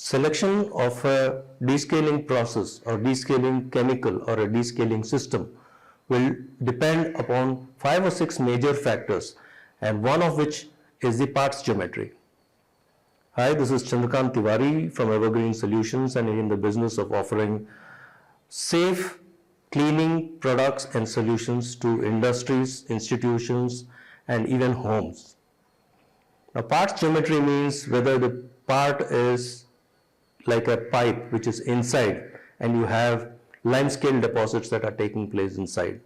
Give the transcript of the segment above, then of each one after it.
Selection of a descaling process or descaling chemical or a descaling system will depend upon 5 or 6 major factors, and one of which is the parts geometry. Hi, this is Chandrakant Tiwari from Evergreen Solutions, and in the business of offering safe cleaning products and solutions to industries, institutions, and even homes. Now, parts geometry means whether the part is like a pipe which is inside and you have limescale deposits that are taking place inside,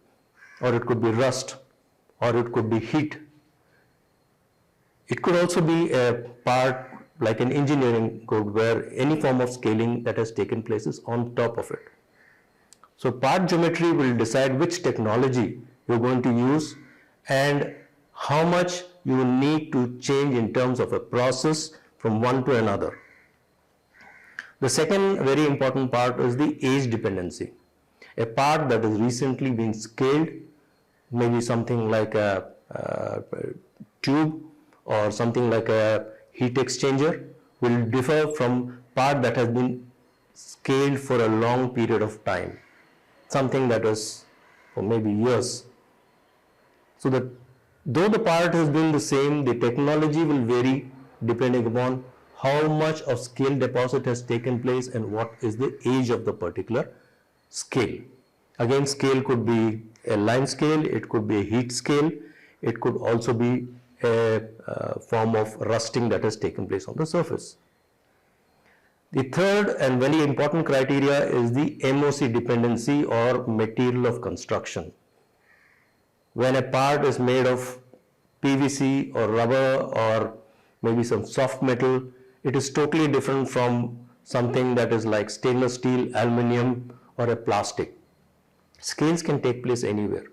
or it could be rust, or it could be heat. It could also be a part like an engineering code where any form of scaling that has taken place is on top of it. So part geometry will decide which technology you're going to use and how much you will need to change in terms of a process from one to another. The second very important part is the age dependency. A part that has recently been scaled, maybe something like a tube or something like a heat exchanger, will differ from part that has been scaled for a long period of time, something that is for maybe years. So that though the part has been the same, the technology will vary depending upon how much of scale deposit has taken place and what is the age of the particular scale. Again, scale could be a line scale, it could be a heat scale, it could also be a form of rusting that has taken place on the surface. The third and very important criteria is the MOC dependency, or material of construction. When a part is made of PVC or rubber or maybe some soft metal, it is totally different from something that is like stainless steel, aluminum, or a plastic. Scales can take place anywhere.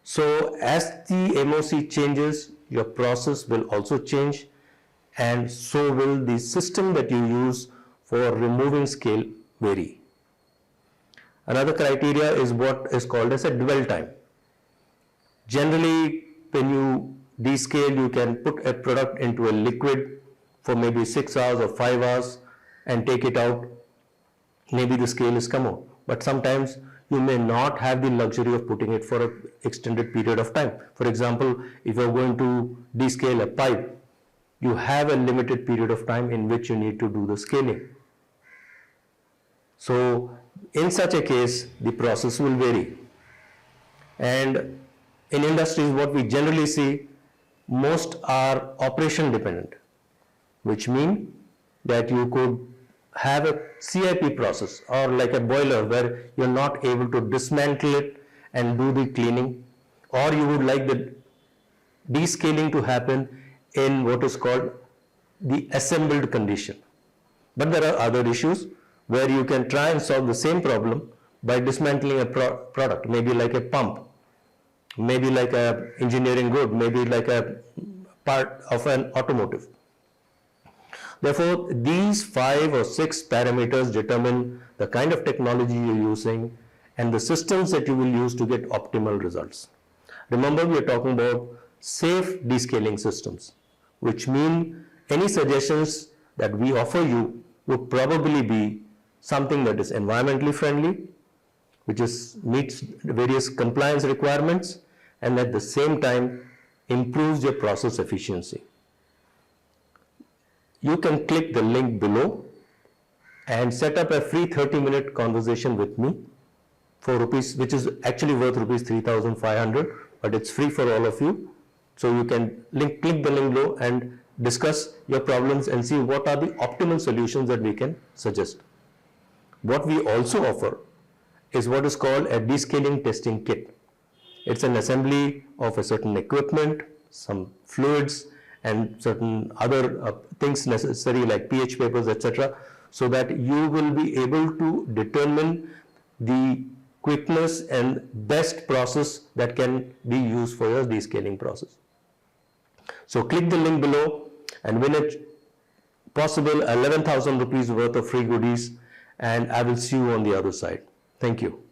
So as the MOC changes, your process will also change, and so will the system that you use for removing scale vary. Another criteria is what is called as a dwell time. Generally, when you descale, you can put a product into a liquid for maybe 6 hours or 5 hours and take it out. Maybe the scale is come out, but sometimes you may not have the luxury of putting it for an extended period of time. For example, if you're going to descale a pipe, you have a limited period of time in which you need to do the scaling. So in such a case, the process will vary. And in industries, what we generally see, most are operation dependent, which means that you could have a CIP process or like a boiler where you're not able to dismantle it and do the cleaning, or you would like the descaling to happen in what is called the assembled condition. But there are other issues where you can try and solve the same problem by dismantling a product, maybe like a pump, maybe like a engineering good, maybe like a part of an automotive. Therefore, these 5 or 6 parameters determine the kind of technology you're using and the systems that you will use to get optimal results. Remember, we are talking about safe descaling systems, which mean any suggestions that we offer you would probably be something that is environmentally friendly, which meets various compliance requirements, and at the same time improves your process efficiency. You can click the link below and set up a free 30-minute conversation with me for rupees, which is actually worth rupees 3,500, but it's free for all of you. So you can click the link below and discuss your problems and see what are the optimal solutions that we can suggest. What we also offer is what is called a descaling testing kit. It's an assembly of a certain equipment, some fluids, and certain other things necessary like pH papers, etc., so that you will be able to determine the quickness and best process that can be used for your descaling process. So click the link below and win a possible 11,000 rupees worth of free goodies, and I will see you on the other side. Thank you.